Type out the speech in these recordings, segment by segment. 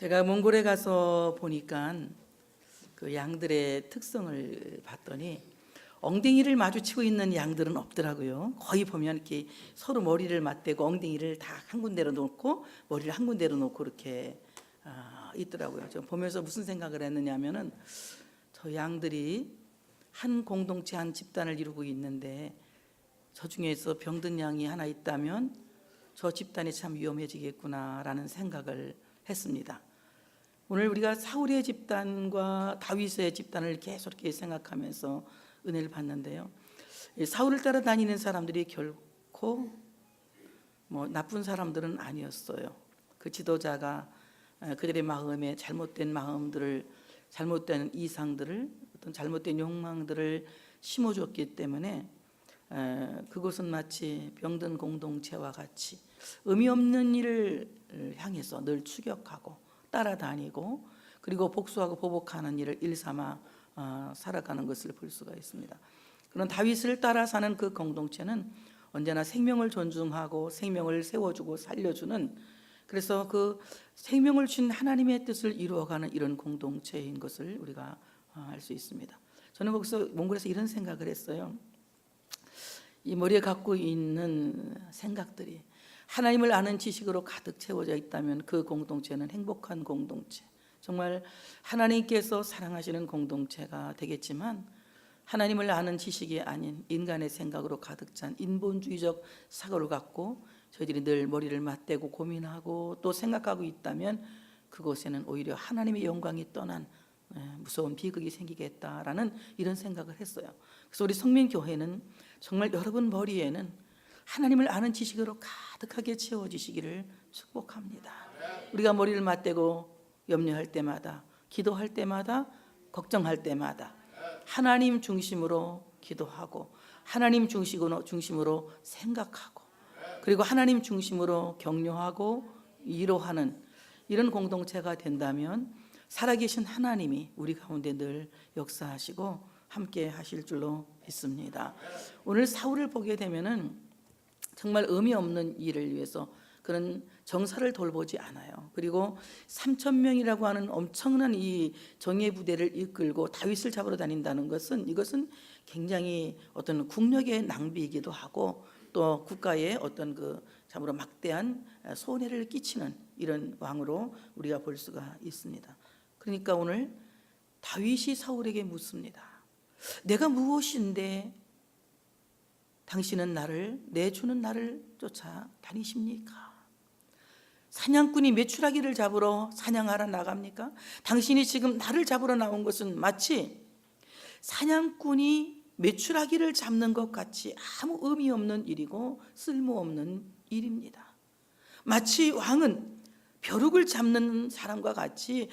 제가 몽골에 가서 보니까 그 양들의 특성을 봤더니 엉덩이를 마주치고 있는 양들은 없더라고요. 거의 보면 이렇게 서로 머리를 맞대고 엉덩이를 다 한 군데로 놓고 머리를 한 군데로 놓고 이렇게 있더라고요. 저 보면서 무슨 생각을 했느냐면은 저 양들이 한 공동체 한 집단을 이루고 있는데 저 중에서 병든 양이 하나 있다면 저 집단이 참 위험해지겠구나라는 생각을 했습니다. 오늘 우리가 사울의 집단과 다윗의 집단을 계속 이렇게 생각하면서 은혜를 받는데요. 사울을 따라다니는 사람들이 결코 나쁜 사람들은 아니었어요. 그 지도자가 그들의 마음에 잘못된 마음들을, 잘못된 이상들을, 어떤 잘못된 욕망들을 심어줬기 때문에 그것은 마치 병든 공동체와 같이 의미 없는 일을 향해서 늘 추격하고 따라다니고 그리고 복수하고 보복하는 일을 일삼아 살아가는 것을 볼 수가 있습니다. 그런 다윗을 따라 사는 그 공동체는 언제나 생명을 존중하고 생명을 세워주고 살려주는, 그래서 그 생명을 준 하나님의 뜻을 이루어가는 이런 공동체인 것을 우리가 알 수 있습니다. 저는 거기서 몽골에서 이런 생각을 했어요. 이 머리에 갖고 있는 생각들이 하나님을 아는 지식으로 가득 채워져 있다면 그 공동체는 행복한 공동체, 정말 하나님께서 사랑하시는 공동체가 되겠지만, 하나님을 아는 지식이 아닌 인간의 생각으로 가득 찬 인본주의적 사고를 갖고 저희들이 늘 머리를 맞대고 고민하고 또 생각하고 있다면 그곳에는 오히려 하나님의 영광이 떠난 무서운 비극이 생기겠다라는 이런 생각을 했어요. 그래서 우리 성민교회는 정말 여러분 머리에는 하나님을 아는 지식으로 가득하게 채워지시기를 축복합니다. 우리가 머리를 맞대고 염려할 때마다, 기도할 때마다, 걱정할 때마다 하나님 중심으로 기도하고 하나님 중심으로 생각하고 그리고 하나님 중심으로 격려하고 위로하는 이런 공동체가 된다면 살아계신 하나님이 우리 가운데 늘 역사하시고 함께 하실 줄로 믿습니다. 오늘 사울을 보게 되면은 정말 의미 없는 일을 위해서 그런 정사를 돌보지 않아요. 그리고 3,000명이라고 하는 엄청난 이 정예 부대를 이끌고 다윗을 잡으러 다닌다는 것은, 이것은 굉장히 어떤 국력의 낭비이기도 하고 또 국가에 어떤 그 참으로 막대한 손해를 끼치는 이런 왕으로 우리가 볼 수가 있습니다. 그러니까 오늘 다윗이 사울에게 묻습니다. 내가 무엇인데 당신은 내주는 나를 쫓아 다니십니까? 사냥꾼이 메추라기를 잡으러 사냥하러 나갑니까? 당신이 지금 나를 잡으러 나온 것은 마치 사냥꾼이 메추라기를 잡는 것 같이 아무 의미 없는 일이고 쓸모없는 일입니다. 마치 왕은 벼룩을 잡는 사람과 같이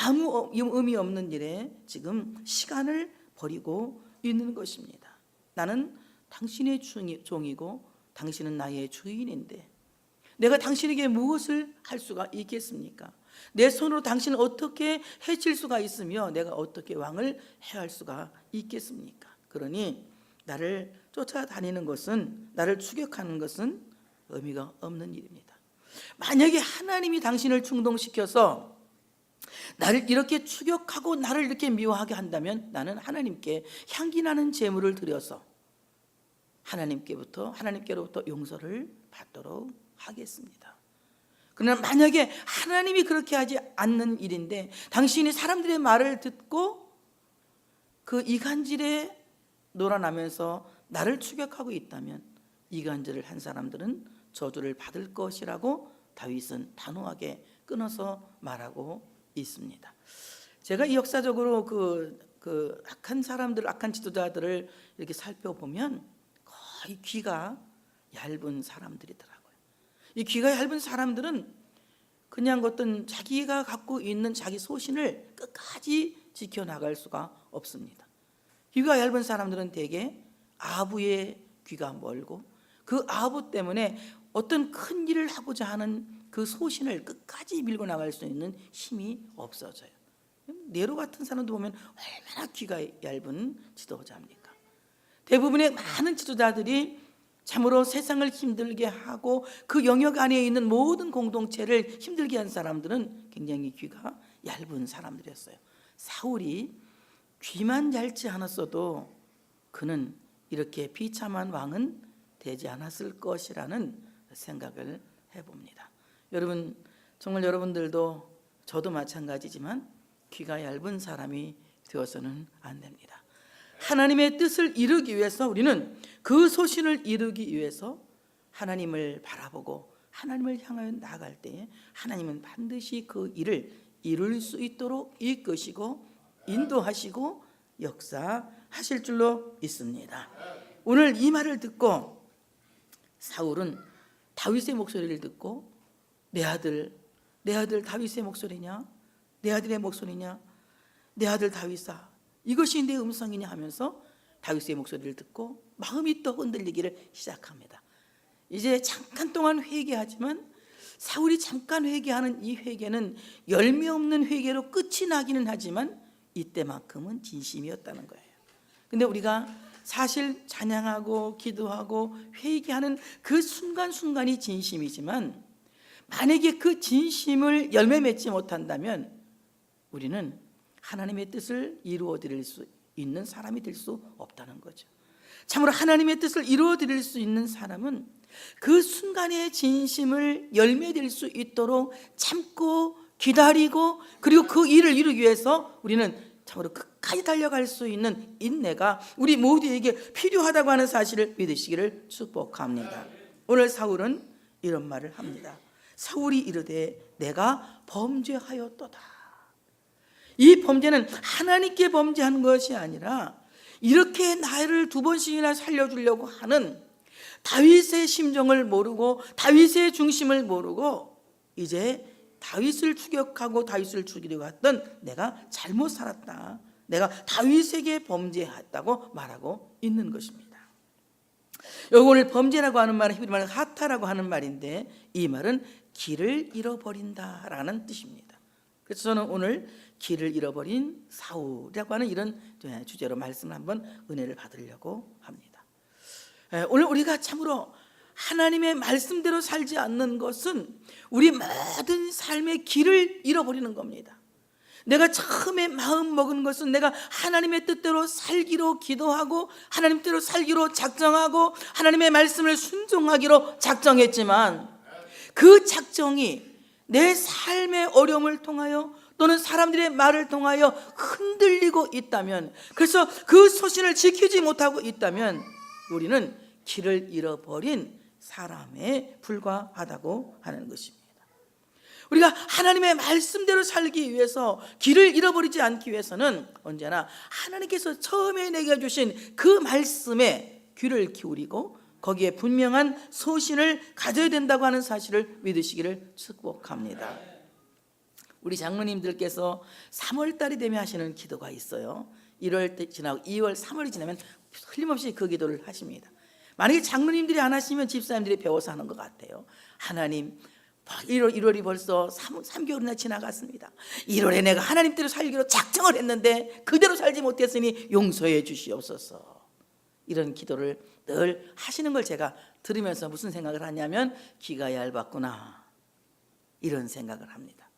아무 의미 없는 일에 지금 시간을 버리고 있는 것입니다. 나는 당신의 종이고 당신은 나의 주인인데 내가 당신에게 무엇을 할 수가 있겠습니까? 내 손으로 당신을 어떻게 해칠 수가 있으며 내가 어떻게 왕을 해할 수가 있겠습니까? 그러니 나를 쫓아다니는 것은, 나를 추격하는 것은 의미가 없는 일입니다. 만약에 하나님이 당신을 충동시켜서 나를 이렇게 추격하고 나를 이렇게 미워하게 한다면 나는 하나님께 향기나는 제물을 드려서 하나님께로부터 용서를 받도록 하겠습니다. 그러나 만약에 하나님이 그렇게 하지 않는 일인데 당신이 사람들의 말을 듣고 그 이간질에 놀아나면서 나를 추격하고 있다면 이간질을 한 사람들은 저주를 받을 것이라고 다윗은 단호하게 끊어서 말하고 있습니다. 제가 이 역사적으로 그 악한 사람들, 악한 지도자들을 이렇게 살펴보면 거의 귀가 얇은 사람들이더라고요. 이 귀가 얇은 사람들은 그냥 어떤 자기가 갖고 있는 자기 소신을 끝까지 지켜나갈 수가 없습니다. 귀가 얇은 사람들은 대개 아부의 귀가 멀고 그 아부 때문에 어떤 큰 일을 하고자 하는 그 소신을 끝까지 밀고 나갈 수 있는 힘이 없어져요. 네로 같은 사람도 보면 얼마나 귀가 얇은 지도자입니까? 대부분의 많은 지도자들이 참으로 세상을 힘들게 하고 그 영역 안에 있는 모든 공동체를 힘들게 한 사람들은 굉장히 귀가 얇은 사람들이었어요. 사울이 귀만 얇지 않았어도 그는 이렇게 비참한 왕은 되지 않았을 것이라는 생각을 해봅니다. 여러분, 정말 여러분들도 저도 마찬가지지만 귀가 얇은 사람이 되어서는 안 됩니다. 하나님의 뜻을 이루기 위해서 우리는 그 소신을 이루기 위해서 하나님을 바라보고 하나님을 향하여 나아갈 때에 하나님은 반드시 그 일을 이룰 수 있도록 이끄시고 인도하시고 역사하실 줄로 믿습니다. 오늘 이 말을 듣고 사울은 다윗의 목소리를 듣고 내 아들 다윗의 목소리냐? 내 아들의 목소리냐? 내 아들 다윗아, 이것이 내 음성이냐 하면서 다윗의 목소리를 듣고 마음이 또 흔들리기를 시작합니다. 이제 잠깐 동안 회개하지만 사울이 잠깐 회개하는 이 회개는 열매 없는 회개로 끝이 나기는 하지만 이때만큼은 진심이었다는 거예요. 근데 우리가 사실 찬양하고 기도하고 회개하는 그 순간순간이 진심이지만 만약에 그 진심을 열매 맺지 못한다면 우리는 하나님의 뜻을 이루어 드릴 수 있는 사람이 될 수 없다는 거죠. 참으로 하나님의 뜻을 이루어 드릴 수 있는 사람은 그 순간의 진심을 열매 될 수 있도록 참고 기다리고 그리고 그 일을 이루기 위해서 우리는 참으로 끝까지 달려갈 수 있는 인내가 우리 모두에게 필요하다고 하는 사실을 믿으시기를 축복합니다. 오늘 사울은 이런 말을 합니다. 사울이 이르되 내가 범죄하였도다. 이 범죄는 하나님께 범죄한 것이 아니라 이렇게 나를 두 번씩이나 살려주려고 하는 다윗의 심정을 모르고 다윗의 중심을 모르고 이제 다윗을 추격하고 다윗을 죽이려고 했던 내가 잘못 살았다, 내가 다윗에게 범죄했다고 말하고 있는 것입니다. 오늘 범죄라고 하는 말은 히브리 말은 하타라고 하는 말인데 이 말은 길을 잃어버린다라는 뜻입니다. 그래서 저는 오늘 길을 잃어버린 사울이라고 하는 이런 주제로 말씀을 한번 은혜를 받으려고 합니다. 오늘 우리가 참으로 하나님의 말씀대로 살지 않는 것은 우리 모든 삶의 길을 잃어버리는 겁니다. 내가 처음에 마음 먹은 것은 내가 하나님의 뜻대로 살기로 기도하고 하나님 뜻대로 살기로 작정하고 하나님의 말씀을 순종하기로 작정했지만 그 작정이 내 삶의 어려움을 통하여 또는 사람들의 말을 통하여 흔들리고 있다면, 그래서 그 소신을 지키지 못하고 있다면 우리는 길을 잃어버린 사람에 불과하다고 하는 것입니다. 우리가 하나님의 말씀대로 살기 위해서 길을 잃어버리지 않기 위해서는 언제나 하나님께서 처음에 내게 주신 그 말씀에 귀를 기울이고 거기에 분명한 소신을 가져야 된다고 하는 사실을 믿으시기를 축복합니다. 우리 장로님들께서 3월달이 되면 하시는 기도가 있어요. 1월 지나고 2월, 3월이 지나면 틀림없이 그 기도를 하십니다. 만약에 장로님들이 안 하시면 집사님들이 배워서 하는 것 같아요. 하나님, 1월이 벌써 3개월이나 지나갔습니다. 1월에 내가 하나님 대로 살기로 작정을 했는데 그대로 살지 못했으니 용서해 주시옵소서. 이런 기도를 늘 하시는 걸 제가 들으면서 무슨 생각을 하냐면 귀가 얇았구나, 이런 생각을 합니다.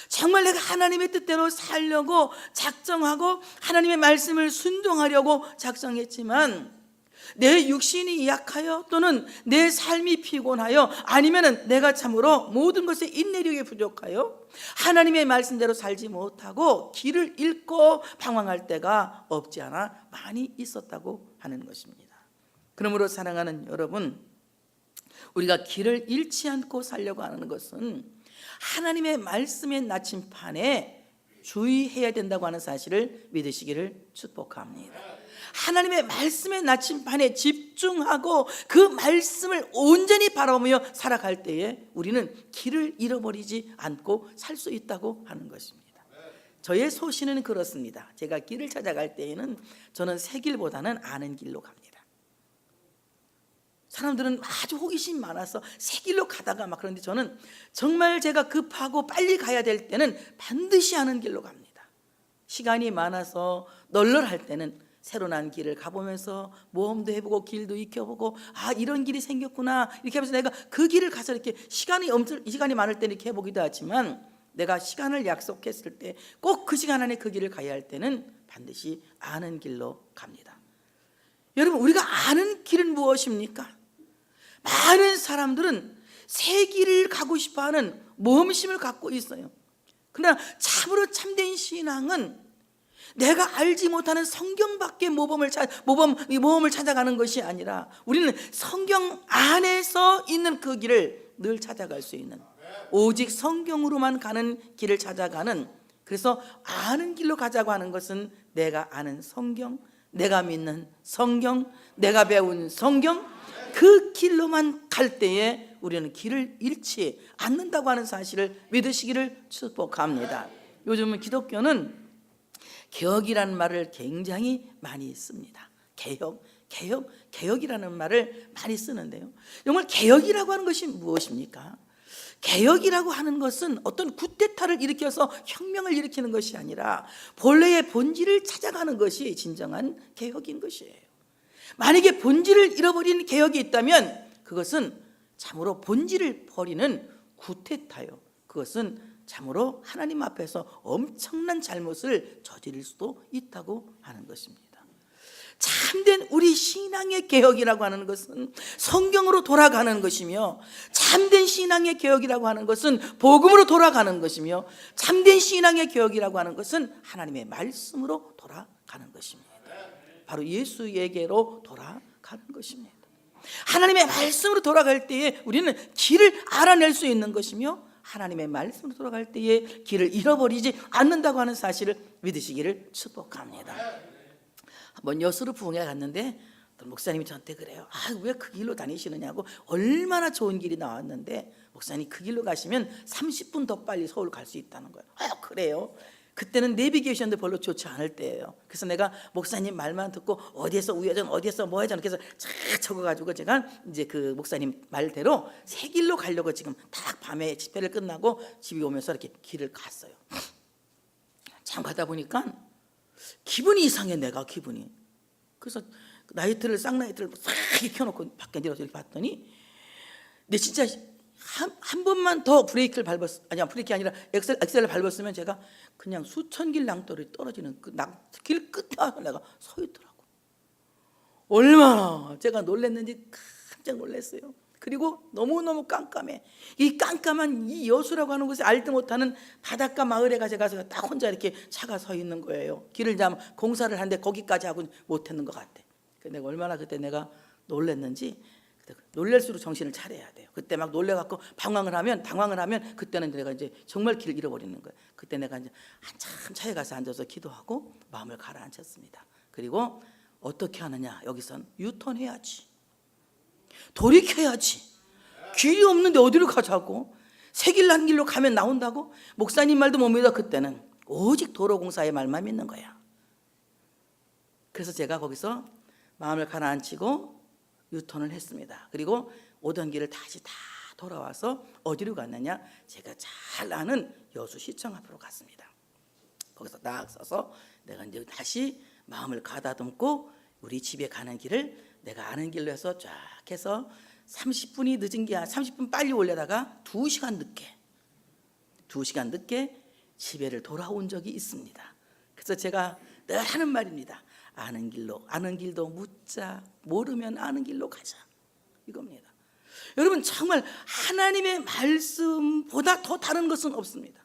정말 내가 하나님의 뜻대로 살려고 작정하고 하나님의 말씀을 순종하려고 작정했지만 내 육신이 약하여 또는 내 삶이 피곤하여 아니면 내가 참으로 모든 것에 인내력이 부족하여 하나님의 말씀대로 살지 못하고 길을 잃고 방황할 때가 없지 않아 많이 있었다고 하는 것입니다. 그러므로 사랑하는 여러분, 우리가 길을 잃지 않고 살려고 하는 것은 하나님의 말씀의 나침판에 주의해야 된다고 하는 사실을 믿으시기를 축복합니다. 하나님의 말씀의 나침판에 집중하고 그 말씀을 온전히 바라보며 살아갈 때에 우리는 길을 잃어버리지 않고 살 수 있다고 하는 것입니다. 저의 소신은 그렇습니다. 제가 길을 찾아갈 때에는 저는 새 길보다는 아는 길로 갑니다. 사람들은 아주 호기심이 많아서 새 길로 가다가 막, 그런데 저는 정말 제가 급하고 빨리 가야 될 때는 반드시 아는 길로 갑니다. 시간이 많아서 널널할 때는 새로 난 길을 가보면서 모험도 해보고 길도 익혀보고 이런 길이 생겼구나 이렇게 하면서 내가 그 길을 가서 이렇게 시간이 많을 때 이렇게 해보기도 하지만 내가 시간을 약속했을 때 꼭 그 시간 안에 그 길을 가야 할 때는 반드시 아는 길로 갑니다. 여러분, 우리가 아는 길은 무엇입니까? 많은 사람들은 새 길을 가고 싶어하는 모험심을 갖고 있어요. 그러나 참으로 참된 신앙은 내가 알지 못하는 성경 밖의 모험을 찾아가는 것이 아니라 우리는 성경 안에서 있는 그 길을 늘 찾아갈 수 있는, 오직 성경으로만 가는 길을 찾아가는, 그래서 아는 길로 가자고 하는 것은 내가 아는 성경, 내가 믿는 성경, 내가 배운 성경, 그 길로만 갈 때에 우리는 길을 잃지 않는다고 하는 사실을 믿으시기를 축복합니다. 요즘은 기독교는 개혁이라는 말을 굉장히 많이 씁니다. 개혁이라는 말을 많이 쓰는데요, 정말 개혁이라고 하는 것이 무엇입니까? 개혁이라고 하는 것은 어떤 쿠데타를 일으켜서 혁명을 일으키는 것이 아니라 본래의 본질을 찾아가는 것이 진정한 개혁인 것이에요. 만약에 본질을 잃어버리는 개혁이 있다면 그것은 참으로 본질을 버리는 쿠데타요. 그것은 참으로 하나님 앞에서 엄청난 잘못을 저지를 수도 있다고 하는 것입니다. 참된 우리 신앙의 개혁이라고 하는 것은 성경으로 돌아가는 것이며, 참된 신앙의 개혁이라고 하는 것은 복음으로 돌아가는 것이며, 참된 신앙의 개혁이라고 하는 것은 하나님의 말씀으로 돌아가는 것입니다. 바로 예수에게로 돌아가는 것입니다. 하나님의 말씀으로 돌아갈 때에 우리는 길을 알아낼 수 있는 것이며, 하나님의 말씀으로 돌아갈 때에 길을 잃어버리지 않는다고 하는 사실을 믿으시기를 축복합니다. 한번 여수로 부흥회 갔는데 목사님이 저한테 그래요. 왜 그 길로 다니시느냐고. 얼마나 좋은 길이 나왔는데 목사님 그 길로 가시면 30분 더 빨리 서울 갈 수 있다는 거예요. 그래요? 그때는 내비게이션도 별로 좋지 않을 때예요. 그래서 내가 목사님 말만 듣고 어디에서 우회전, 어디에서 뭐 회전, 그래서 쫙 적어가지고 제가 이제 그 목사님 말대로 새 길로 가려고 지금 딱 밤에 집회를 끝나고 집에 오면서 이렇게 길을 갔어요. 참 가다 보니까 기분이 이상해. 내가 기분이. 그래서 나이트를 쌍라이트를 싹 켜놓고 밖에 내려서 이렇게 봤더니 근데 진짜 한 번만 더 브레이크를 브레이크가 아니라 엑셀을 밟았으면 제가 그냥 수천 길 낭떠러리 떨어지는 그 길 끝에 내가 서 있더라고. 얼마나 제가 놀랐는지 깜짝 놀랐어요. 그리고 너무너무 깜깜해. 이 깜깜한 이 여수라고 하는 곳에 알도 못하는 바닷가 마을에 가서 딱 혼자 이렇게 차가 서 있는 거예요. 길을 공사를 하는데 거기까지 하고 못했는 것 같아. 내가 얼마나 그때 내가 놀랐는지. 놀랄수록 정신을 차려야 돼요. 그때 막 놀래갖고 당황을 하면 그때는 내가 이제 정말 길을 잃어버리는 거예요. 그때 내가 이제 한참 차에 가서 앉아서 기도하고 마음을 가라앉혔습니다. 그리고 어떻게 하느냐? 여기선 유턴해야지, 돌이켜야지. 길이 없는데 어디로 가자고? 새 길 난 길로 가면 나온다고? 목사님 말도 못 믿어. 그때는 오직 도로공사의 말만 믿는 거야. 그래서 제가 거기서 마음을 가라앉히고 유턴을 했습니다. 그리고 오던 길을 다시 다 돌아와서 어디로 갔느냐? 제가 잘 아는 여수시청 앞으로 갔습니다. 거기서 딱 서서 내가 이제 다시 마음을 가다듬고 우리 집에 가는 길을 내가 아는 길로 해서 쫙 해서 30분이 늦은 게 30분 빨리 올려다가 2시간 늦게 집에를 돌아온 적이 있습니다. 그래서 제가 늘 하는 말입니다. 아는 길도 묻자, 모르면 아는 길로 가자, 이겁니다. 여러분, 정말 하나님의 말씀보다 더 다른 것은 없습니다.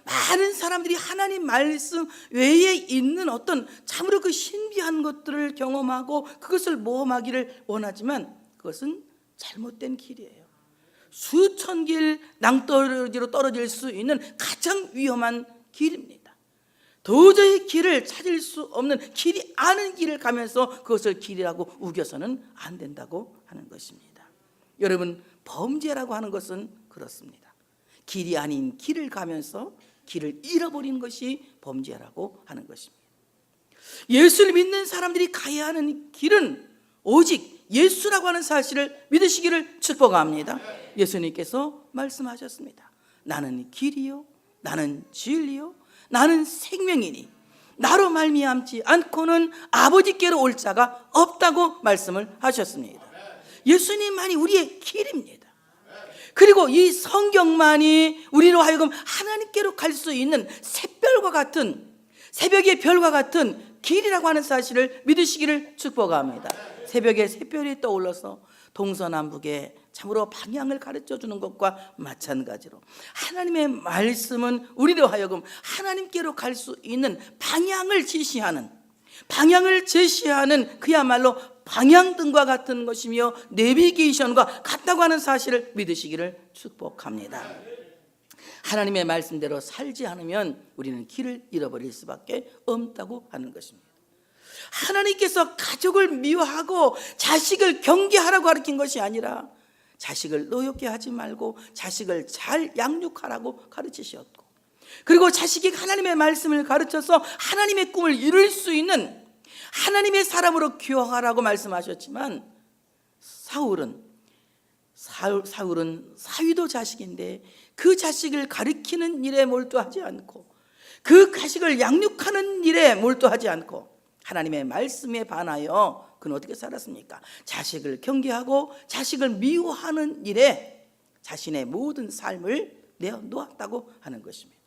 많은 사람들이 하나님 말씀 외에 있는 어떤 참으로 그 신비한 것들을 경험하고 그것을 모험하기를 원하지만 그것은 잘못된 길이에요. 수천 길 낭떠러지로 떨어질 수 있는 가장 위험한 길입니다. 도저히 길을 찾을 수 없는, 길이 아는 길을 가면서 그것을 길이라고 우겨서는 안 된다고 하는 것입니다. 여러분, 범죄라고 하는 것은 그렇습니다. 길이 아닌 길을 가면서 길을 잃어버리는 것이 범죄라고 하는 것입니다. 예수를 믿는 사람들이 가야 하는 길은 오직 예수라고 하는 사실을 믿으시기를 축복합니다. 예수님께서 말씀하셨습니다. 나는 길이요, 나는 진리요, 나는 생명이니 나로 말미암지 않고는 아버지께로 올 자가 없다고 말씀을 하셨습니다. 예수님만이 우리의 길입니다. 그리고 이 성경만이 우리로 하여금 하나님께로 갈 수 있는 새별과 같은, 새벽의 별과 같은 길이라고 하는 사실을 믿으시기를 축복합니다. 새벽에 새별이 떠올라서 동서남북에 참으로 방향을 가르쳐 주는 것과 마찬가지로 하나님의 말씀은 우리로 하여금 하나님께로 갈 수 있는 방향을 제시하는 그야말로 방향등과 같은 것이며 내비게이션과 같다고 하는 사실을 믿으시기를 축복합니다. 하나님의 말씀대로 살지 않으면 우리는 길을 잃어버릴 수밖에 없다고 하는 것입니다. 하나님께서 가족을 미워하고 자식을 경계하라고 가르친 것이 아니라 자식을 노엽게 하지 말고 자식을 잘 양육하라고 가르치셨고, 그리고 자식이 하나님의 말씀을 가르쳐서 하나님의 꿈을 이룰 수 있는 하나님의 사람으로 기억하라고 말씀하셨지만, 사울은 사위도 자식인데 그 자식을 가르치는 일에 몰두하지 않고 그 자식을 양육하는 일에 몰두하지 않고 하나님의 말씀에 반하여 그는 어떻게 살았습니까? 자식을 경계하고 자식을 미워하는 일에 자신의 모든 삶을 내어놓았다고 하는 것입니다.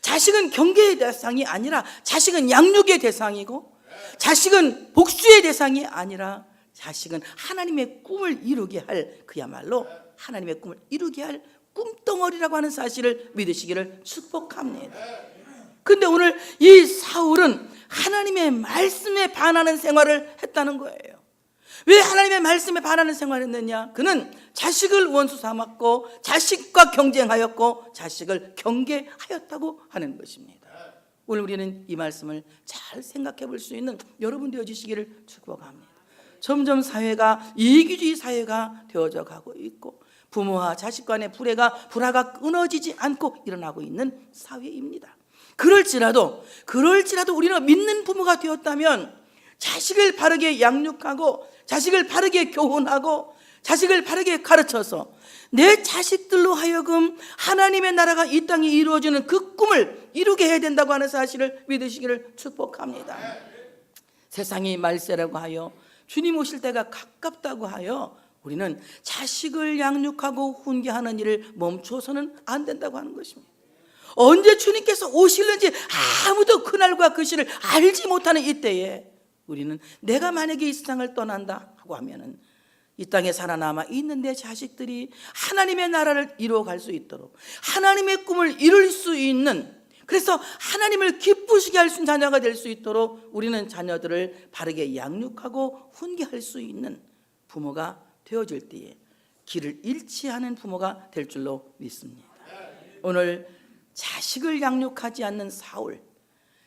자식은 경계의 대상이 아니라 자식은 양육의 대상이고, 자식은 복수의 대상이 아니라 자식은 하나님의 꿈을 이루게 할, 그야말로 하나님의 꿈을 이루게 할 꿈덩어리라고 하는 사실을 믿으시기를 축복합니다. 근데 오늘 이 사울은 하나님의 말씀에 반하는 생활을 했다는 거예요. 왜 하나님의 말씀에 반하는 생활을 했느냐? 그는 자식을 원수 삼았고 자식과 경쟁하였고 자식을 경계하였다고 하는 것입니다. 오늘 우리는 이 말씀을 잘 생각해 볼 수 있는 여러분 되어주시기를 축복합니다. 점점 사회가 이기주의 사회가 되어져 가고 있고 부모와 자식 간의 불화가 끊어지지 않고 일어나고 있는 사회입니다. 그럴지라도 우리는 믿는 부모가 되었다면 자식을 바르게 양육하고 자식을 바르게 교훈하고 자식을 바르게 가르쳐서 내 자식들로 하여금 하나님의 나라가 이 땅에 이루어지는 그 꿈을 이루게 해야 된다고 하는 사실을 믿으시기를 축복합니다. 세상이 말세라고 하여 주님 오실 때가 가깝다고 하여 우리는 자식을 양육하고 훈계하는 일을 멈추어서는 안 된다고 하는 것입니다. 언제 주님께서 오실는지 아무도 그날과 그 시를 알지 못하는 이때에 우리는 내가 만약에 이 세상을 떠난다 하고 하면은 이 땅에 살아남아 있는 내 자식들이 하나님의 나라를 이루어갈 수 있도록 하나님의 꿈을 이룰 수 있는, 그래서 하나님을 기쁘시게 할 수 있는 자녀가 될 수 있도록 우리는 자녀들을 바르게 양육하고 훈계할 수 있는 부모가 되어질 때에 길을 잃지 않은 부모가 될 줄로 믿습니다. 오늘 자식을 양육하지 않는 사울,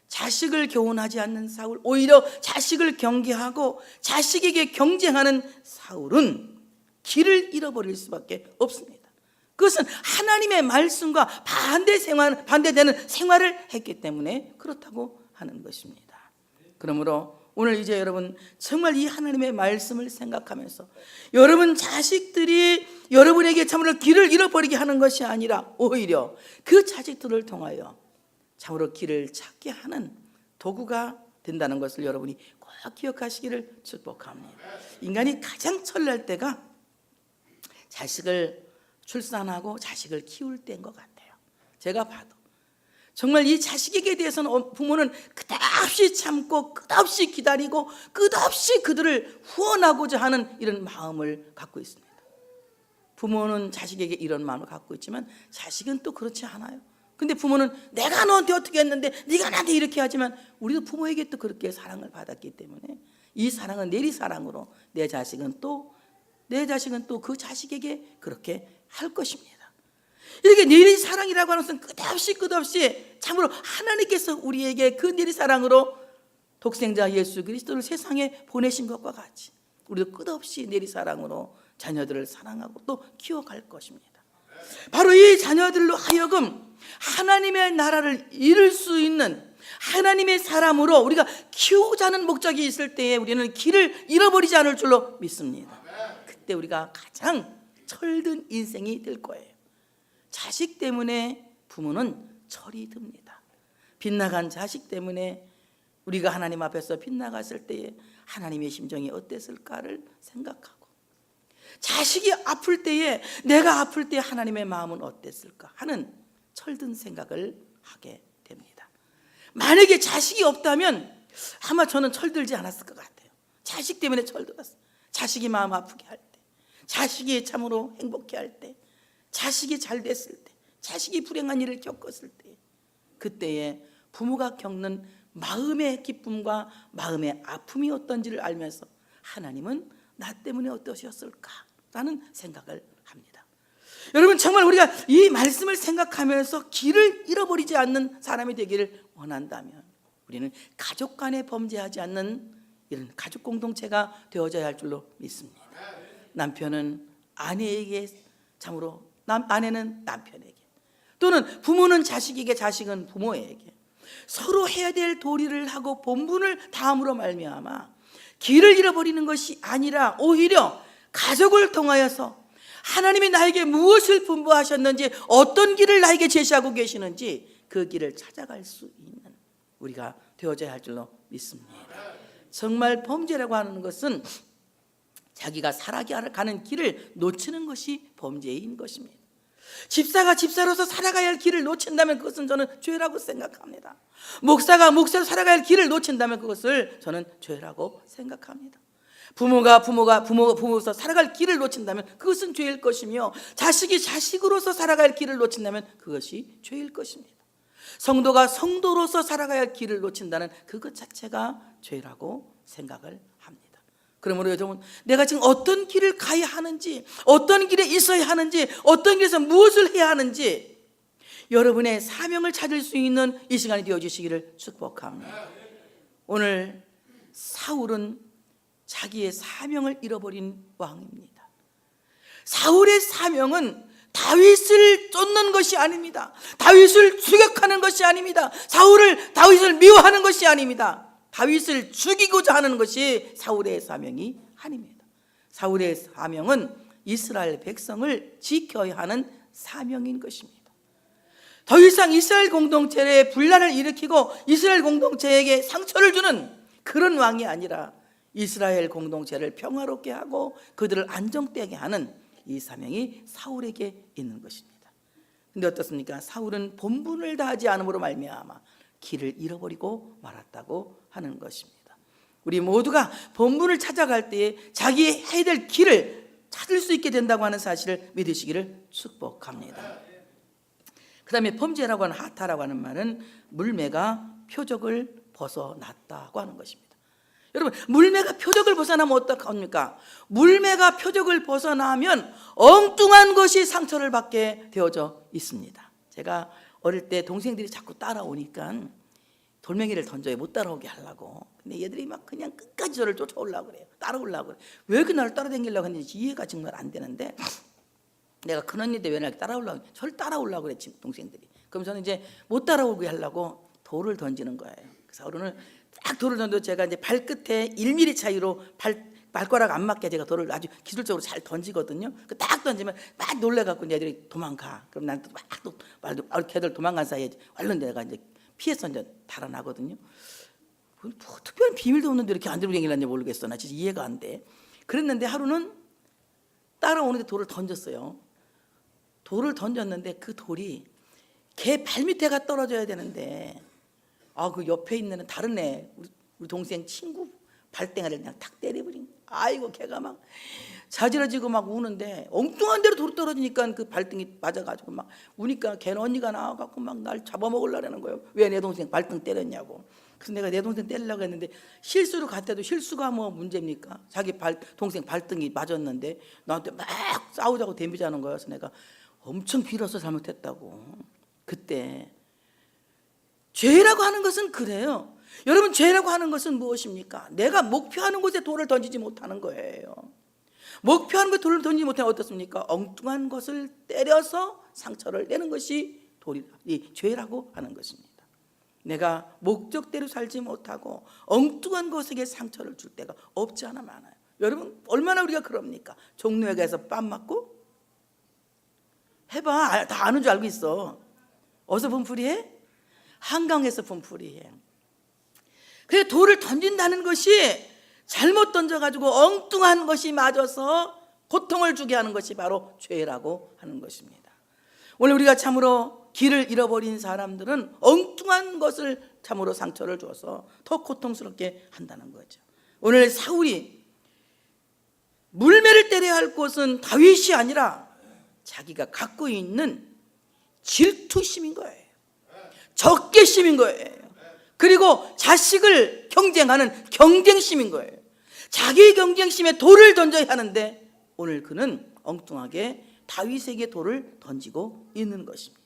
자식을 교훈하지 않는 사울, 오히려 자식을 경계하고 자식에게 경쟁하는 사울은 길을 잃어버릴 수밖에 없습니다. 그것은 하나님의 말씀과 반대되는 생활을 했기 때문에 그렇다고 하는 것입니다. 그러므로 오늘 이제 여러분 정말 이 하나님의 말씀을 생각하면서 여러분 자식들이 여러분에게 참으로 길을 잃어버리게 하는 것이 아니라 오히려 그 자식들을 통하여 참으로 길을 찾게 하는 도구가 된다는 것을 여러분이 꼭 기억하시기를 축복합니다. 인간이 가장 철날 때가 자식을 출산하고 자식을 키울 때인 것 같아요. 제가 봐도 정말 이 자식에게 대해서는 부모는 끝없이 참고 끝없이 기다리고 끝없이 그들을 후원하고자 하는 이런 마음을 갖고 있습니다. 부모는 자식에게 이런 마음을 갖고 있지만 자식은 또 그렇지 않아요. 근데 부모는 내가 너한테 어떻게 했는데 네가 나한테 이렇게 하지만 우리도 부모에게 또 그렇게 사랑을 받았기 때문에 이 사랑은 내리사랑으로 내 자식은 또 그 자식에게 그렇게 할 것입니다. 이렇게 내리사랑이라고 하는 것은 끝없이 참으로 하나님께서 우리에게 그 내리사랑으로 독생자 예수 그리스도를 세상에 보내신 것과 같이 우리도 끝없이 내리사랑으로 자녀들을 사랑하고 또 키워갈 것입니다. 바로 이 자녀들로 하여금 하나님의 나라를 이룰 수 있는 하나님의 사람으로 우리가 키우자는 목적이 있을 때에 우리는 길을 잃어버리지 않을 줄로 믿습니다. 그때 우리가 가장 철든 인생이 될 거예요. 자식 때문에 부모는 철이 듭니다. 빗나간 자식 때문에 우리가 하나님 앞에서 빗나갔을 때에 하나님의 심정이 어땠을까를 생각하고, 자식이 아플 때에, 내가 아플 때 하나님의 마음은 어땠을까 하는 철든 생각을 하게 됩니다. 만약에 자식이 없다면 아마 저는 철들지 않았을 것 같아요. 자식 때문에 철들었어요. 자식이 마음 아프게 할 때, 자식이 참으로 행복해 할 때, 자식이 잘 됐을 때, 자식이 불행한 일을 겪었을 때, 그때에 부모가 겪는 마음의 기쁨과 마음의 아픔이 어떤지를 알면서 하나님은 나 때문에 어떠셨을까라는 생각을 합니다. 여러분, 정말 우리가 이 말씀을 생각하면서 길을 잃어버리지 않는 사람이 되기를 원한다면 우리는 가족 간에 범죄하지 않는 이런 가족 공동체가 되어져야 할 줄로 믿습니다. 남편은 아내에게, 참으로 아내는 남편에게, 또는 부모는 자식에게, 자식은 부모에게 서로 해야 될 도리를 하고 본분을 다함으로 말미암아 길을 잃어버리는 것이 아니라 오히려 가족을 통하여서 하나님이 나에게 무엇을 분부하셨는지, 어떤 길을 나에게 제시하고 계시는지 그 길을 찾아갈 수 있는 우리가 되어져야 할 줄로 믿습니다. 정말 범죄라고 하는 것은 자기가 살아가는 길을 놓치는 것이 범죄인 것입니다. 집사가 집사로서 살아가야 할 길을 놓친다면 그것은 저는 죄라고 생각합니다. 목사가 목사로 살아가야 할 길을 놓친다면 그것을 저는 죄라고 생각합니다. 부모가 부모로서 살아갈 길을 놓친다면 그것은 죄일 것이며, 자식이 자식으로서 살아갈 길을 놓친다면 그것이 죄일 것입니다. 성도가 성도로서 살아가야 할 길을 놓친다는 그것 자체가 죄라고 생각을 합니다. 그러므로 여러분, 내가 지금 어떤 길을 가야 하는지, 어떤 길에 있어야 하는지, 어떤 길에서 무엇을 해야 하는지 여러분의 사명을 찾을 수 있는 이 시간이 되어주시기를 축복합니다. 오늘 사울은 자기의 사명을 잃어버린 왕입니다. 사울의 사명은 다윗을 쫓는 것이 아닙니다. 다윗을 추격하는 것이 아닙니다. 다윗을 미워하는 것이 아닙니다. 다윗을 죽이고자 하는 것이 사울의 사명이 아닙니다. 사울의 사명은 이스라엘 백성을 지켜야 하는 사명인 것입니다. 더 이상 이스라엘 공동체에 분란을 일으키고 이스라엘 공동체에게 상처를 주는 그런 왕이 아니라 이스라엘 공동체를 평화롭게 하고 그들을 안정되게 하는 이 사명이 사울에게 있는 것입니다. 그런데 어떻습니까? 사울은 본분을 다하지 않음으로 말미암아 길을 잃어버리고 말았다고 하는 것입니다. 우리 모두가 본분을 찾아갈 때에 자기 해야 될 길을 찾을 수 있게 된다고 하는 사실을 믿으시기를 축복합니다. 그 다음에 범죄라고 하는 하타라고 하는 말은 물매가 표적을 벗어났다고 하는 것입니다. 여러분, 물매가 표적을 벗어나면 어떡합니까? 물매가 표적을 벗어나면 엉뚱한 것이 상처를 받게 되어져 있습니다. 제가 어릴 때 동생들이 자꾸 따라오니까 돌멩이를 던져요. 못 따라오게 하려고. 근데 얘들이 막 그냥 끝까지 저를 쫓아오려고 그래요. 따라오려고 그래요. 왜 이렇게 나를 따라다니려고 했는지 이해가 정말 안 되는데, 내가 큰 언니인데 왜 나를 따라오려고, 저를 따라오려고 그래, 동생들이. 그럼 저는 이제 못 따라오게 하려고 돌을 던지는 거예요. 그래서 오늘 딱 돌을 던져, 제가 이제 발끝에 1mm 차이로 발가락 안 맞게 제가 돌을 아주 기술적으로 잘 던지거든요. 딱 던지면 막 놀래갖고 애들이 도망가. 그럼 난 또 막 걔들 도망간 사이에 얼른 내가 이제 피해서 이제 달아나거든요. 뭐 특별한 비밀도 없는데 이렇게 안 들고 다니는지 모르겠어. 나 진짜 이해가 안 돼. 그랬는데 하루는 따라오는데 돌을 던졌어요. 돌을 던졌는데 그 돌이 걔 발밑에가 떨어져야 되는데, 그 옆에 있는 다른 애, 우리 동생 친구 발등아를 그냥 탁 때려버린. 아이고, 걔가 막 자지러지고 막 우는데 엉뚱한 데로 돌이 떨어지니까 그 발등이 맞아가지고 막 우니까 걔는 언니가 나와갖고 막 날 잡아먹으려는 거예요. 왜 내 동생 발등 때렸냐고. 그래서 내가 내 동생 때리려고 했는데, 실수로 갔대도 실수가 뭐 문제입니까? 자기 동생 발등이 맞았는데 나한테 막 싸우자고 덤비자는 거예요. 그래서 내가 엄청 빌어서 잘못했다고. 그때 죄라고 하는 것은 그래요. 여러분, 죄라고 하는 것은 무엇입니까? 내가 목표하는 곳에 돌을 던지지 못하는 거예요. 목표하는 곳에 돌을 던지지 못하면 어떻습니까? 엉뚱한 것을 때려서 상처를 내는 것이 죄라고 하는 것입니다. 내가 목적대로 살지 못하고 엉뚱한 것에게 상처를 줄 때가 없지 않아 많아요. 여러분, 얼마나 우리가 그럽니까? 종로에 가서 뺨 맞고 해봐. 다 아는 줄 알고 있어. 어디서 분풀이해? 한강에서 분풀이해. 그래서 돌을 던진다는 것이 잘못 던져가지고 엉뚱한 것이 맞아서 고통을 주게 하는 것이 바로 죄라고 하는 것입니다. 오늘 우리가 참으로 길을 잃어버린 사람들은 엉뚱한 것을 참으로 상처를 줘서 더 고통스럽게 한다는 거죠. 오늘 사울이 물매를 때려야 할 곳은 다윗이 아니라 자기가 갖고 있는 질투심인 거예요. 적개심인 거예요. 그리고 자식을 경쟁하는 경쟁심인 거예요. 자기 경쟁심에 돌을 던져야 하는데 오늘 그는 엉뚱하게 다윗에게 돌을 던지고 있는 것입니다.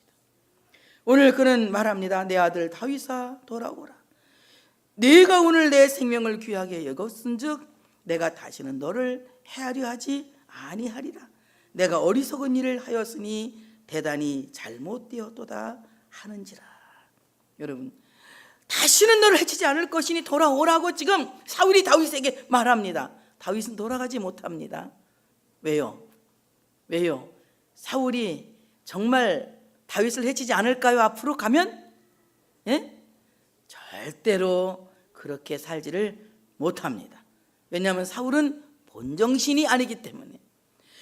오늘 그는 말합니다. 내 아들 다윗아 돌아오라. 네가 오늘 내 생명을 귀하게 여겼은즉 내가 다시는 너를 해하려 하지 아니하리라. 내가 어리석은 일을 하였으니 대단히 잘못되었도다 하는지라. 여러분, 다시는 너를 해치지 않을 것이니 돌아오라고 지금 사울이 다윗에게 말합니다. 다윗은 돌아가지 못합니다. 왜요? 사울이 정말 다윗을 해치지 않을까요? 앞으로 가면? 예? 절대로 그렇게 살지를 못합니다. 왜냐하면 사울은 본정신이 아니기 때문에.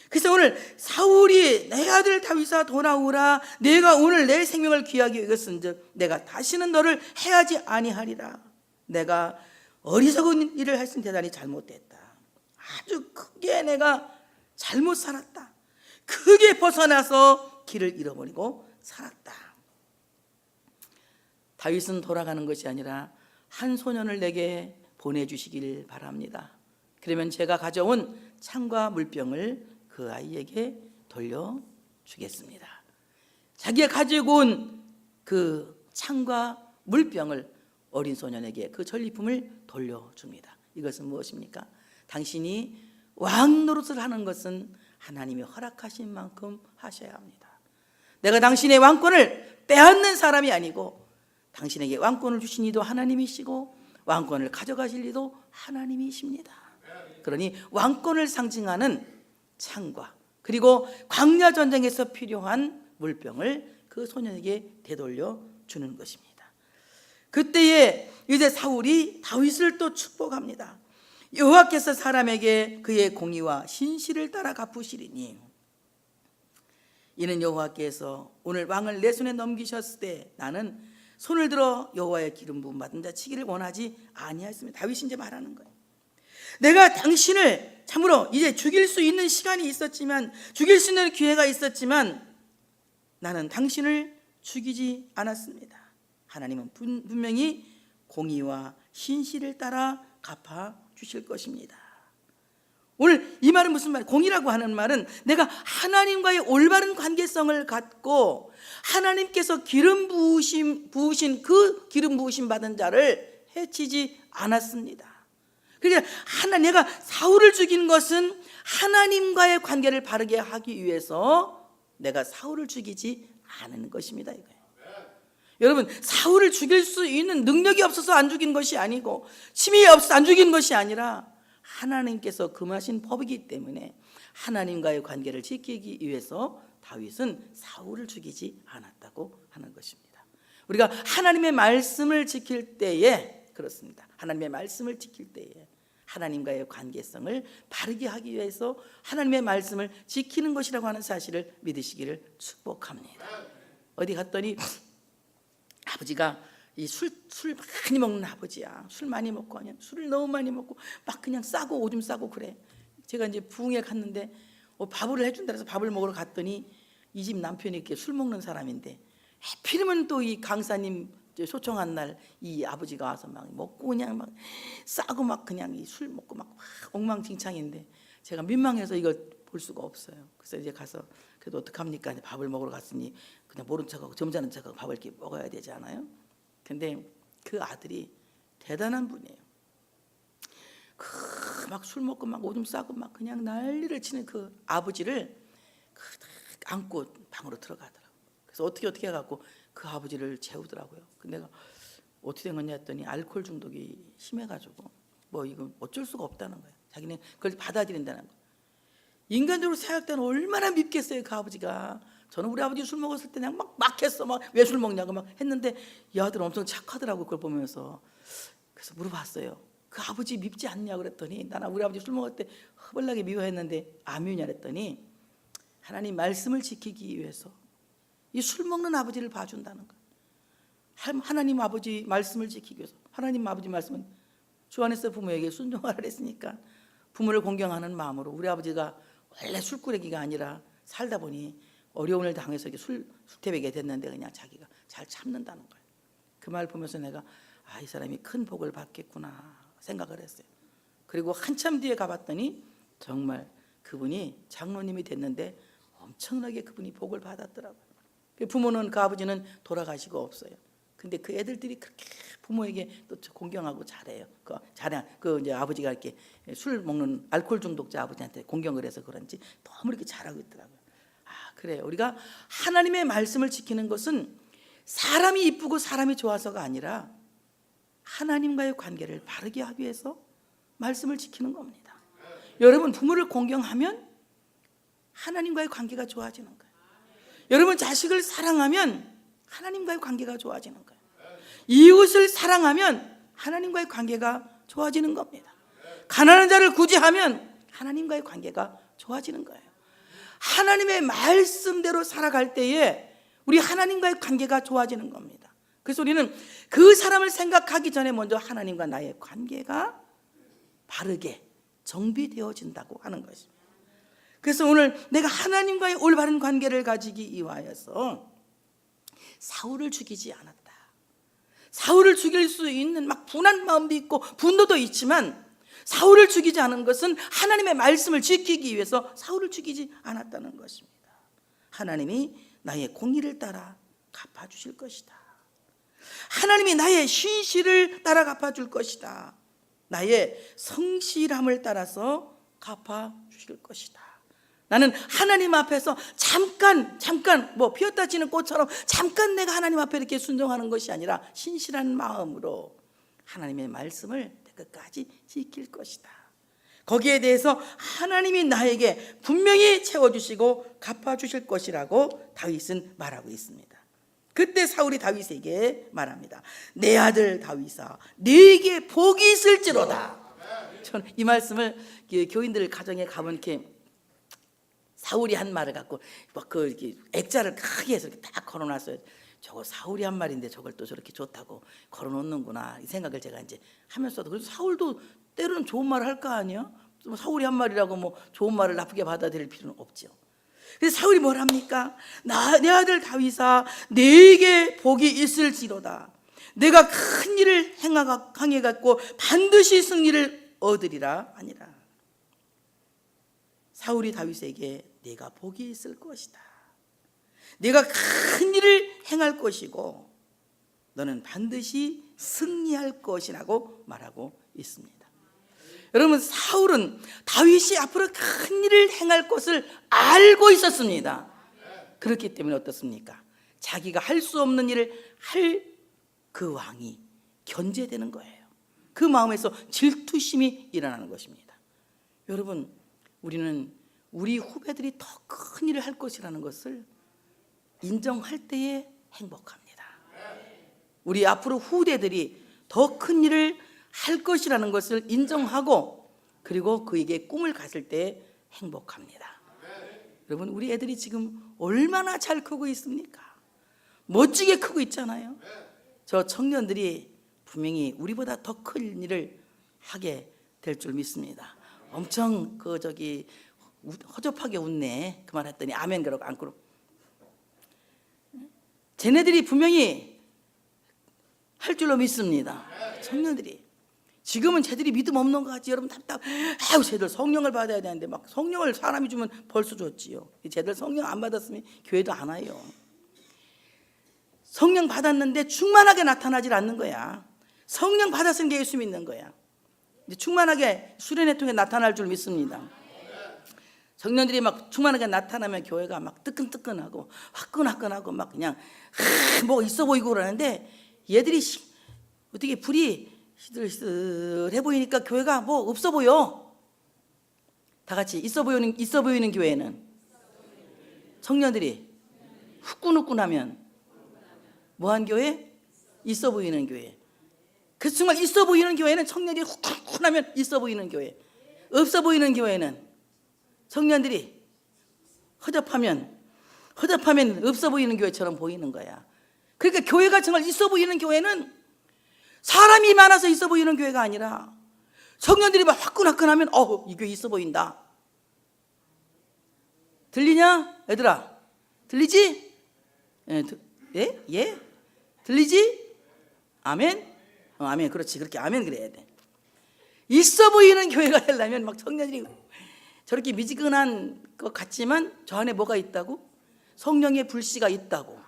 그래서 오늘 사울이 내 아들 다윗아 돌아오라. 내가 오늘 내 생명을 귀하게 여겼은즉 내가 다시는 너를 해하지 아니하리라. 내가 어리석은 일을 했으니 대단히 잘못됐다. 아주 크게 내가 잘못 살았다. 크게 벗어나서 길을 잃어버리고 살았다. 다윗은 돌아가는 것이 아니라 한 소년을 내게 보내주시길 바랍니다. 그러면 제가 가져온 창과 물병을 그 아이에게 돌려주겠습니다. 자기가 가지고 온 그 창과 물병을 어린 소년에게 그 전리품을 돌려줍니다. 이것은 무엇입니까? 당신이 왕 노릇을 하는 것은 하나님이 허락하신 만큼 하셔야 합니다. 내가 당신의 왕권을 빼앗는 사람이 아니고 당신에게 왕권을 주신 이도 하나님이시고 왕권을 가져가실 이도 하나님이십니다. 그러니 왕권을 상징하는 창과 그리고 광야 전쟁에서 필요한 물병을 그 소년에게 되돌려 주는 것입니다. 그때에 이제 사울이 다윗을 또 축복합니다. 여호와께서 사람에게 그의 공의와 신실을 따라 갚으시리니 이는 여호와께서 오늘 왕을 내 손에 넘기셨을 때 나는 손을 들어 여호와의 기름 부음 받은 자 치기를 원하지 아니하였습니다. 다윗이 이제 말하는 거예요. 내가 당신을 참으로 이제 죽일 수 있는 시간이 있었지만, 죽일 수 있는 기회가 있었지만 나는 당신을 죽이지 않았습니다. 하나님은 분명히 공의와 신실을 따라 갚아 주실 것입니다. 오늘 이 말은 무슨 말? 공의라고 하는 말은 내가 하나님과의 올바른 관계성을 갖고 하나님께서 기름 부으신 그 기름 부으심 받은 자를 해치지 않았습니다. 그러니까 내가 사울을 죽인 것은 하나님과의 관계를 바르게 하기 위해서 내가 사울을 죽이지 않은 것입니다. 이거예요. 여러분, 사울을 죽일 수 있는 능력이 없어서 안 죽인 것이 아니고 힘이 없어서 안 죽인 것이 아니라 하나님께서 금하신 법이기 때문에 하나님과의 관계를 지키기 위해서 다윗은 사울을 죽이지 않았다고 하는 것입니다. 우리가 하나님의 말씀을 지킬 때에 그렇습니다. 하나님의 말씀을 지킬 때에 하나님과의 관계성을 바르게 하기 위해서 하나님의 말씀을 지키는 것이라고 하는 사실을 믿으시기를 축복합니다. 어디 갔더니 아버지가 술 많이 먹는 아버지야. 술 많이 먹고 그냥 술을 너무 많이 먹고 막 그냥 싸고 오줌 싸고 그래. 제가 이제 부흥회 갔는데 밥을 해준다 해서 밥을 먹으러 갔더니 이 집 남편이 이렇게 술 먹는 사람인데 하필이면 또 이 강사님 초청한 날 이 아버지가 와서 막 먹고 그냥 막 싸고 막 그냥 이 술 먹고 막 엉망진창인데 제가 민망해서 이걸 볼 수가 없어요. 그래서 이제 가서 그래도 어떡합니까? 밥을 먹으러 갔으니 그냥 모른 척하고 점잖은 척하고 밥을 이렇게 먹어야 되지 않아요? 근데 그 아들이 대단한 분이에요. 막 술 먹고 막 오줌 싸고 막 그냥 난리를 치는 그 아버지를 안고 방으로 들어가더라고요. 그래서 어떻게 해갖고 그 아버지를 재우더라고요. 근데 내가 어떻게 된 거냐 했더니 알코올 중독이 심해가지고 뭐 이거 어쩔 수가 없다는 거예요. 자기는 그걸 받아들인다는 거예요. 인간적으로 생각할 때는 얼마나 밉겠어요, 그 아버지가. 저는 우리 아버지 술 먹었을 때 그냥 막 했어. 막 왜 술 먹냐고 막 했는데 이 아들 엄청 착하더라고. 그걸 보면서 그래서 물어봤어요. 그 아버지 밉지 않냐 그랬더니, 나는 우리 아버지 술 먹을 때 허벌나게 미워했는데 안 미우냐 그랬더니, 하나님 말씀을 지키기 위해서 이 술 먹는 아버지를 봐준다는 거예요. 하나님 아버지 말씀을 지키기 위해서. 하나님 아버지 말씀은 주 안에서 부모에게 순종하라 했으니까 부모를 공경하는 마음으로, 우리 아버지가 원래 술꾸러기가 아니라 살다 보니 어려움을 당해서 술태백이 됐는데 그냥 자기가 잘 참는다는 거예요. 그 말 보면서 내가 이 사람이 큰 복을 받겠구나 생각을 했어요. 그리고 한참 뒤에 가봤더니 정말 그분이 장로님이 됐는데 엄청나게 그분이 복을 받았더라고요. 부모는, 그 아버지는 돌아가시고 없어요. 근데 그 애들들이 그렇게 부모에게 또 공경하고 잘해요. 그 이제 아버지가 이렇게 술 먹는 알코올 중독자 아버지한테 공경을 해서 그런지 너무 이렇게 잘하고 있더라고요. 그래요. 우리가 하나님의 말씀을 지키는 것은 사람이 이쁘고 사람이 좋아서가 아니라 하나님과의 관계를 바르게 하기 위해서 말씀을 지키는 겁니다. 여러분, 부모를 공경하면 하나님과의 관계가 좋아지는 거예요. 여러분, 자식을 사랑하면 하나님과의 관계가 좋아지는 거예요. 이웃을 사랑하면 하나님과의 관계가 좋아지는 겁니다. 가난한 자를 구제하면 하나님과의 관계가 좋아지는 거예요. 하나님의 말씀대로 살아갈 때에 우리 하나님과의 관계가 좋아지는 겁니다. 그래서 우리는 그 사람을 생각하기 전에 먼저 하나님과 나의 관계가 바르게 정비되어진다고 하는 것입니다. 그래서 오늘 내가 하나님과의 올바른 관계를 가지기 위하여서 사울을 죽이지 않았다. 사울을 죽일 수 있는 막 분한 마음도 있고 분노도 있지만, 사울을 죽이지 않은 것은 하나님의 말씀을 지키기 위해서 사울을 죽이지 않았다는 것입니다. 하나님이 나의 공의를 따라 갚아주실 것이다. 하나님이 나의 신실을 따라 갚아줄 것이다. 나의 성실함을 따라서 갚아주실 것이다. 나는 하나님 앞에서 잠깐 뭐 피었다 지는 꽃처럼 잠깐 내가 하나님 앞에 이렇게 순종하는 것이 아니라 신실한 마음으로 하나님의 말씀을 끝까지 지킬 것이다. 거기에 대해서 하나님이 나에게 분명히 채워주시고 갚아주실 것이라고 다윗은 말하고 있습니다. 그때 사울이 다윗에게 말합니다. 내 아들 다윗아, 네게 복이 있을지로다. 저는 이 말씀을 교인들 가정에 가면 이렇게 사울이 한 말을 갖고 이렇게 액자를 크게 해서 이렇게 딱 걸어놨어요. 저거 사울이 한 말인데 저걸 또 저렇게 좋다고 걸어놓는구나, 이 생각을 제가 이제 하면서도, 그래서 사울도 때로는 좋은 말을 할 거 아니에요? 사울이 한 말이라고 뭐 좋은 말을 나쁘게 받아들일 필요는 없죠. 그래서 사울이 뭘 합니까? 내 아들 다윗아, 네게 복이 있을지로다. 내가 큰 일을 행해갖고 반드시 승리를 얻으리라 아니라. 사울이 다윗에게 네가 복이 있을 것이다. 네가 큰 일을 행할 것이고 너는 반드시 승리할 것이라고 말하고 있습니다. 여러분, 사울은 다윗이 앞으로 큰 일을 행할 것을 알고 있었습니다. 그렇기 때문에 어떻습니까? 자기가 할 수 없는 일을 할 그 왕이 견제되는 거예요. 그 마음에서 질투심이 일어나는 것입니다. 여러분, 우리는 우리 후배들이 더 큰 일을 할 것이라는 것을 인정할 때에 행복합니다. 우리 앞으로 후대들이 더 큰 일을 할 것이라는 것을 인정하고 그리고 그에게 꿈을 가질 때 행복합니다. 여러분, 우리 애들이 지금 얼마나 잘 크고 있습니까? 멋지게 크고 있잖아요. 저 청년들이 분명히 우리보다 더 큰 일을 하게 될 줄 믿습니다. 엄청 허접하게 웃네 그 말 했더니 아멘 그러고 안 그러고. 쟤네들이 분명히 할 줄로 믿습니다. 청년들이 지금은 쟤들이 믿음 없는 것 같지. 여러분 쟤들 성령을 받아야 되는데 막 성령을 사람이 주면 벌써 줬지요. 쟤들 성령 안 받았으면 교회도 안 와요. 성령 받았는데 충만하게 나타나질 않는 거야. 성령 받았으면 예수 믿는 거야. 충만하게 수련회 통해 나타날 줄 믿습니다. 청년들이 막 충만하게 나타나면 교회가 막 뜨끈뜨끈하고 화끈화끈하고 막 그냥 뭐 있어 보이고 그러는데, 얘들이 어떻게 불이 시들시들해 보이니까 교회가 뭐 없어 보여. 다 같이 있어 보이는 교회는 청년들이 후끈후끈하면 뭐한 교회? 있어 보이는 교회. 그래서 정말 있어 보이는 교회는 청년들이 훈훈하면 있어 보이는 교회, 없어 보이는 교회는 청년들이 허접하면 없어 보이는 교회처럼 보이는 거야. 그러니까 교회가 정말 있어 보이는 교회는 사람이 많아서 있어 보이는 교회가 아니라 청년들이 막 화끈화끈하면 이 교회 있어 보인다. 들리냐 얘들아? 들리지? 예? 들리지? 아멘? 아멘. 그렇지. 그렇게 아멘 그래야 돼. 있어 보이는 교회가 되려면 막 청년들이 저렇게 미지근한 것 같지만 저 안에 뭐가 있다고? 성령의 불씨가 있다고.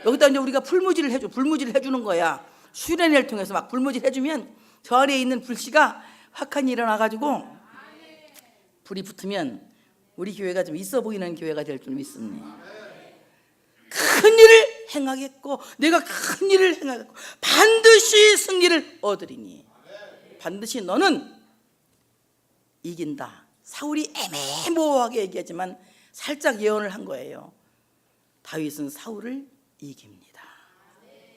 여기다 이제 우리가 불무질을 해주는 거야. 수련회를 통해서 막 불무질 해주면 저 안에 있는 불씨가 확하니 일어나가지고 불이 붙으면 우리 교회가 좀 있어 보이는 교회가 될 줄 믿습니다. 큰 일을 행하겠고 내가 큰 일을 행하겠고 반드시 승리를 얻으리니 반드시 너는 이긴다. 사울이 애매모호하게 얘기하지만 살짝 예언을 한 거예요. 다윗은 사울을 이깁니다.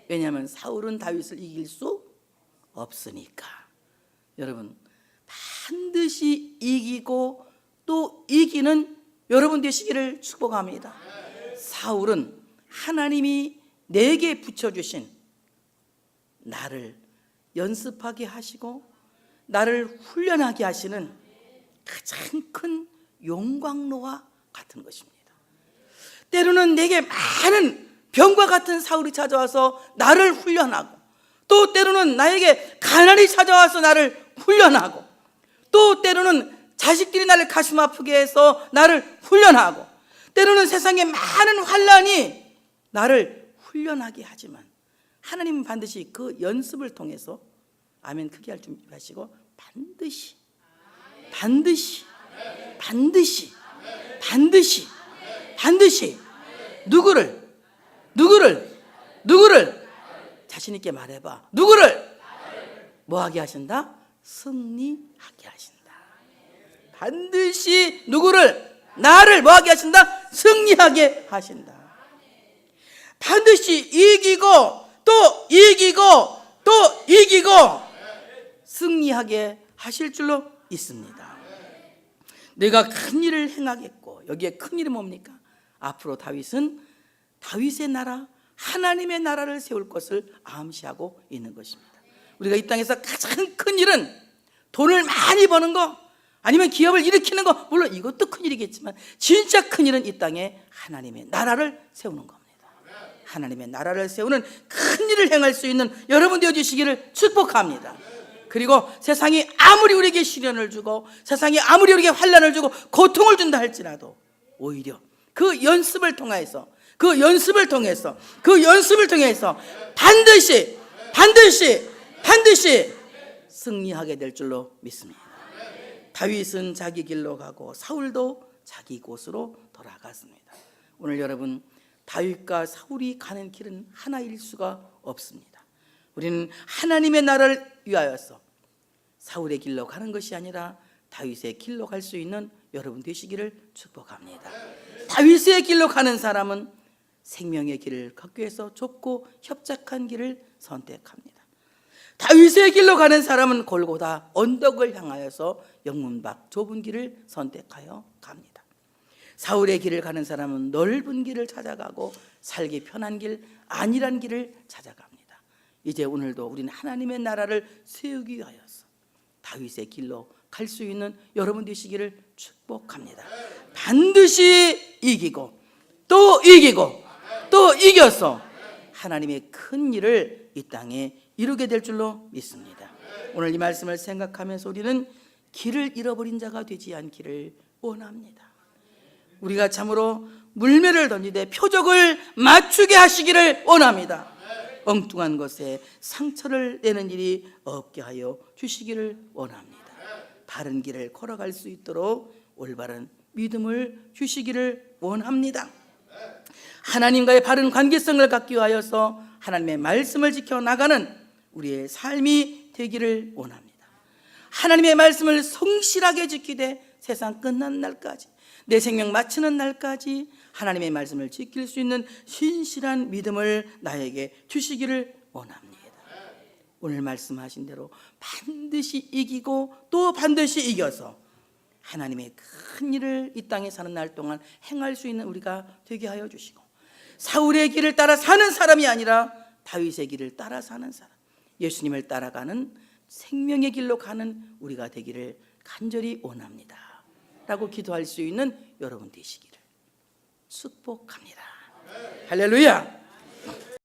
왜냐하면 사울은 다윗을 이길 수 없으니까. 여러분 반드시 이기고 또 이기는 여러분 되시기를 축복합니다. 사울은 하나님이 내게 붙여주신 나를 연습하게 하시고 나를 훈련하게 하시는 가장 큰 용광로와 같은 것입니다. 때로는 내게 많은 병과 같은 사울이 찾아와서 나를 훈련하고 또 때로는 나에게 가난이 찾아와서 나를 훈련하고 또 때로는 자식들이 나를 가슴 아프게 해서 나를 훈련하고 때로는 세상에 많은 환난이 나를 훈련하게 하지만 하나님은 반드시 그 연습을 통해서 아멘 크게 할 준비하시고 반드시 누구를 자신 있게 말해봐. 누구를 뭐하게 하신다? 승리하게 하신다. 반드시 누구를 나를 뭐하게 하신다? 승리하게 하신다. 반드시 이기고 또 이기고 승리하게 하실 줄로 믿습니다. 내가 큰 일을 행하겠고 여기에 큰 일은 뭡니까? 앞으로 다윗은 다윗의 나라 하나님의 나라를 세울 것을 암시하고 있는 것입니다. 우리가 이 땅에서 가장 큰 일은 돈을 많이 버는 거 아니면 기업을 일으키는 거, 물론 이것도 큰 일이겠지만 진짜 큰 일은 이 땅에 하나님의 나라를 세우는 겁니다. 하나님의 나라를 세우는 큰 일을 행할 수 있는 여러분 되어주시기를 축복합니다. 그리고 세상이 아무리 우리에게 시련을 주고 세상이 아무리 우리에게 환난을 주고 고통을 준다 할지라도 오히려 그 연습을 통해서 반드시 승리하게 될 줄로 믿습니다. 다윗은 자기 길로 가고 사울도 자기 곳으로 돌아갔습니다. 오늘 여러분 다윗과 사울이 가는 길은 하나일 수가 없습니다. 우리는 하나님의 나라를 위하여서 사울의 길로 가는 것이 아니라 다윗의 길로 갈 수 있는 여러분 되시기를 축복합니다. 다윗의 길로 가는 사람은 생명의 길을 걷기 위해서 좁고 협착한 길을 선택합니다. 다윗의 길로 가는 사람은 골고다 언덕을 향하여서 영문 밖 좁은 길을 선택하여 갑니다. 사울의 길을 가는 사람은 넓은 길을 찾아가고 살기 편한 길, 안일한 길을 찾아갑니다. 이제 오늘도 우리는 하나님의 나라를 세우기 위하여서 다윗의 길로 갈 수 있는 여러분 되시기를 축복합니다. 반드시 이기고 또 이겨서 하나님의 큰 일을 이 땅에 이루게 될 줄로 믿습니다. 오늘 이 말씀을 생각하면서 우리는 길을 잃어버린 자가 되지 않기를 원합니다. 우리가 참으로 물매를 던지되 표적을 맞추게 하시기를 원합니다. 엉뚱한 것에 상처를 내는 일이 없게 하여 주시기를 원합니다. 바른 길을 걸어갈 수 있도록 올바른 믿음을 주시기를 원합니다. 하나님과의 바른 관계성을 갖기 위하여서 하나님의 말씀을 지켜나가는 우리의 삶이 되기를 원합니다. 하나님의 말씀을 성실하게 지키되 세상 끝난 날까지, 내 생명 마치는 날까지 하나님의 말씀을 지킬 수 있는 신실한 믿음을 나에게 주시기를 원합니다. 오늘 말씀하신 대로 반드시 이기고 또 반드시 이겨서 하나님의 큰 일을 이 땅에 사는 날 동안 행할 수 있는 우리가 되게 하여 주시고, 사울의 길을 따라 사는 사람이 아니라 다윗의 길을 따라 사는 사람, 예수님을 따라가는 생명의 길로 가는 우리가 되기를 간절히 원합니다 라고 기도할 수 있는 여러분 되시기를 축복합니다. 할렐루야.